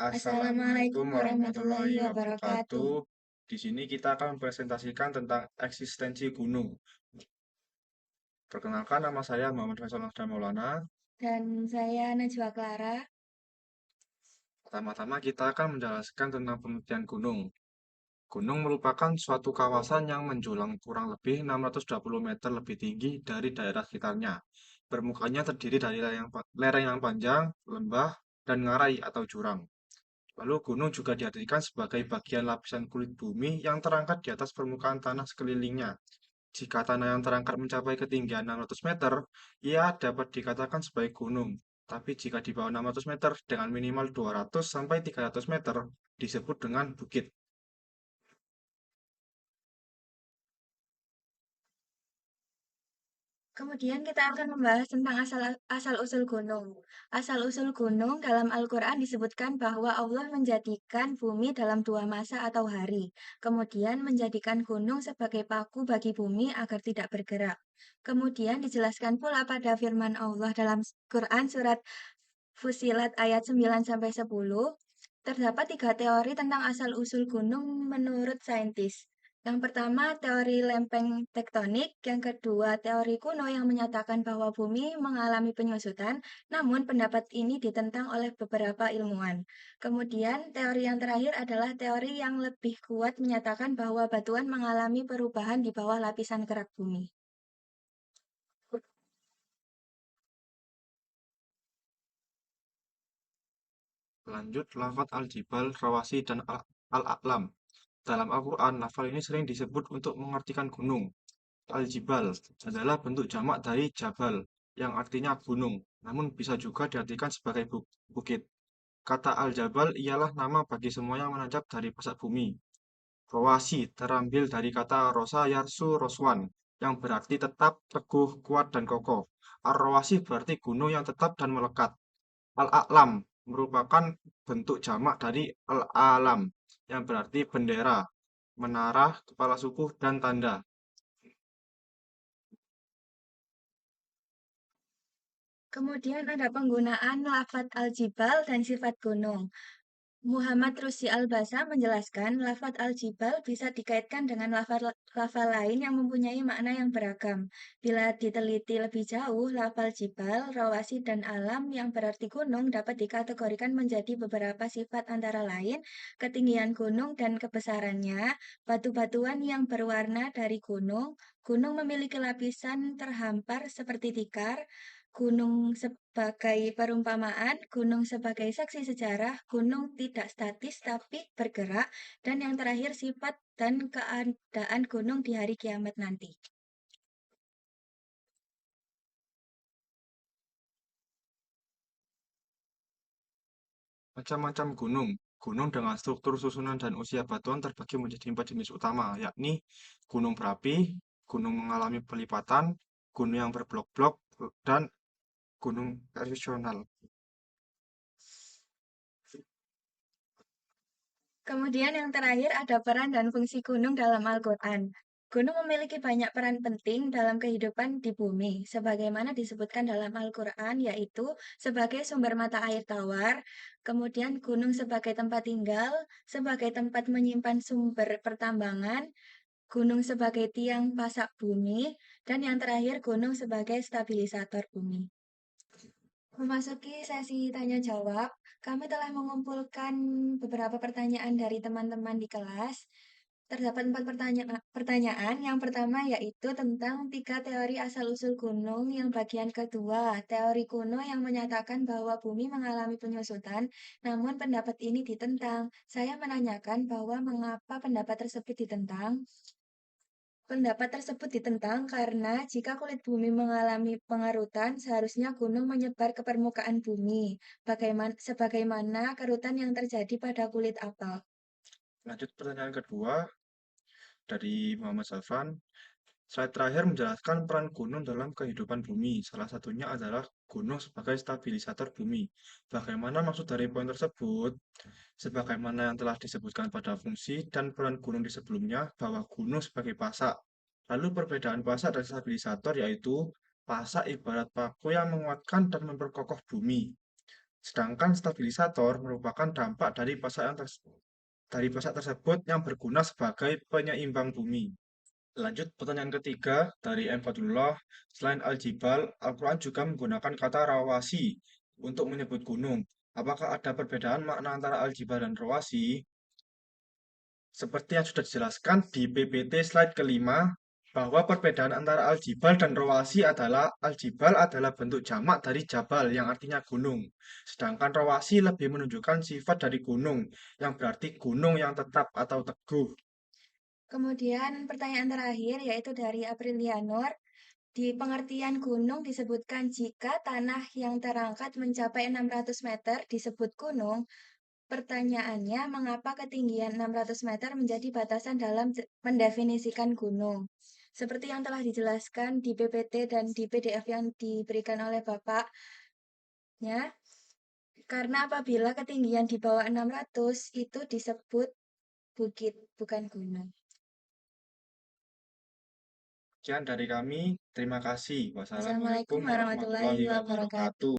Assalamualaikum warahmatullahi wabarakatuh. Di sini kita akan mempresentasikan tentang eksistensi gunung. Perkenalkan, nama saya Muhammad Faisal Nasdar Maulana. Dan saya Najwa Clara. Pertama-tama kita akan menjelaskan tentang pengertian gunung. Gunung merupakan suatu kawasan yang menjulang kurang lebih 620 meter lebih tinggi dari daerah sekitarnya. Permukaannya terdiri dari lereng yang panjang, lembah, dan ngarai atau jurang. Lalu gunung juga diartikan sebagai bagian lapisan kulit bumi yang terangkat di atas permukaan tanah sekelilingnya. Jika tanah yang terangkat mencapai ketinggian 600 meter, ia dapat dikatakan sebagai gunung. Tapi jika di bawah 600 meter dengan minimal 200 sampai 300 meter disebut dengan bukit. Kemudian kita akan membahas tentang asal-usul gunung. Asal-usul gunung dalam Al-Quran disebutkan bahwa Allah menjadikan bumi dalam dua masa atau hari. Kemudian menjadikan gunung sebagai paku bagi bumi agar tidak bergerak. Kemudian dijelaskan pula pada firman Allah dalam Quran surat Fusilat ayat 9-10, terdapat tiga teori tentang asal-usul gunung menurut saintis. Yang pertama, teori lempeng tektonik. Yang kedua, teori kuno yang menyatakan bahwa bumi mengalami penyusutan, namun pendapat ini ditentang oleh beberapa ilmuwan. Kemudian, teori yang terakhir adalah teori yang lebih kuat menyatakan bahwa batuan mengalami perubahan di bawah lapisan kerak bumi. Lanjut, lafaz al-jibal, rawasi, dan al-a'lam. Dalam Al-Quran, lafaz ini sering disebut untuk mengartikan gunung. Al-jibal adalah bentuk jamak dari jabal, yang artinya gunung, namun bisa juga diartikan sebagai bukit. Kata al-jabal ialah nama bagi semua yang menanjak dari pusat bumi. Rawasi terambil dari kata rosa yarsu roswan, yang berarti tetap, teguh, kuat, dan kokoh. Ar-rawasi berarti gunung yang tetap dan melekat. Al-a'lam merupakan bentuk jamak dari al-alam, yang berarti bendera, menara, kepala suku, dan tanda. Kemudian ada penggunaan lafat al-jibal dan sifat gunung. Muhammad Rusdi Albasa menjelaskan lafat al-jibal bisa dikaitkan dengan lafal lain yang mempunyai makna yang beragam. Bila diteliti lebih jauh, lafal jibal, rawasi, dan alam yang berarti gunung dapat dikategorikan menjadi beberapa sifat antara lain ketinggian gunung dan kebesarannya, batu-batuan yang berwarna dari gunung, gunung memiliki lapisan terhampar seperti tikar, gunung sebagai perumpamaan, gunung sebagai saksi sejarah, gunung tidak statis tapi bergerak, dan yang terakhir sifat dan keadaan gunung di hari kiamat nanti. Macam-macam gunung. Gunung dengan struktur susunan dan usia batuan terbagi menjadi 4 jenis utama, yakni gunung berapi, gunung mengalami pelipatan, gunung yang berblok-blok, dan gunung erosional. Kemudian yang terakhir ada peran dan fungsi gunung dalam Al-Quran. Gunung memiliki banyak peran penting dalam kehidupan di bumi, sebagaimana disebutkan dalam Al-Quran, yaitu sebagai sumber mata air tawar, kemudian gunung sebagai tempat tinggal, sebagai tempat menyimpan sumber pertambangan, gunung sebagai tiang pasak bumi, dan yang terakhir gunung sebagai stabilisator bumi. Memasuki sesi tanya jawab, kami telah mengumpulkan beberapa pertanyaan dari teman-teman di kelas. Terdapat empat pertanyaan. Yang pertama yaitu tentang tiga teori asal-usul gunung. Yang bagian kedua, teori kuno yang menyatakan bahwa bumi mengalami penyusutan, namun pendapat ini ditentang. Saya menanyakan bahwa mengapa pendapat tersebut ditentang. Pendapat tersebut ditentang karena jika kulit bumi mengalami pengerutan, seharusnya gunung menyebar ke permukaan bumi, sebagaimana kerutan yang terjadi pada kulit apel. Lanjut pertanyaan kedua dari Muhammad Safan. Slide terakhir menjelaskan peran gunung dalam kehidupan bumi. Salah satunya adalah gunung sebagai stabilisator bumi. Bagaimana maksud dari poin tersebut? Sebagaimana yang telah disebutkan pada fungsi dan peran gunung di sebelumnya, bahwa gunung sebagai pasak. Lalu perbedaan pasak dan stabilisator yaitu pasak ibarat paku yang menguatkan dan memperkokoh bumi. Sedangkan stabilisator merupakan dampak dari pasak tersebut yang berguna sebagai penyeimbang bumi. Lanjut pertanyaan ketiga dari M. Fadlullah. Selain Al-Jibal, Al-Quran juga menggunakan kata rawasi untuk menyebut gunung. Apakah ada perbedaan makna antara Al-Jibal dan rawasi? Seperti yang sudah dijelaskan di PPT slide kelima, bahwa perbedaan antara aljibal dan rawasi adalah aljibal adalah bentuk jamak dari jabal yang artinya gunung. Sedangkan rawasi lebih menunjukkan sifat dari gunung yang berarti gunung yang tetap atau teguh. Kemudian pertanyaan terakhir yaitu dari Aprilianor. Di pengertian gunung disebutkan jika tanah yang terangkat mencapai 600 meter disebut gunung. Pertanyaannya, mengapa ketinggian 600 meter menjadi batasan dalam mendefinisikan gunung? Seperti yang telah dijelaskan di PPT dan di PDF yang diberikan oleh Bapaknya, karena apabila ketinggian di bawah 600 itu disebut bukit, bukan gunung. Sekian dari kami, terima kasih. Assalamualaikum Wassalamualaikum warahmatullahi warahmatullahi wabarakatuh. wabarakatuh.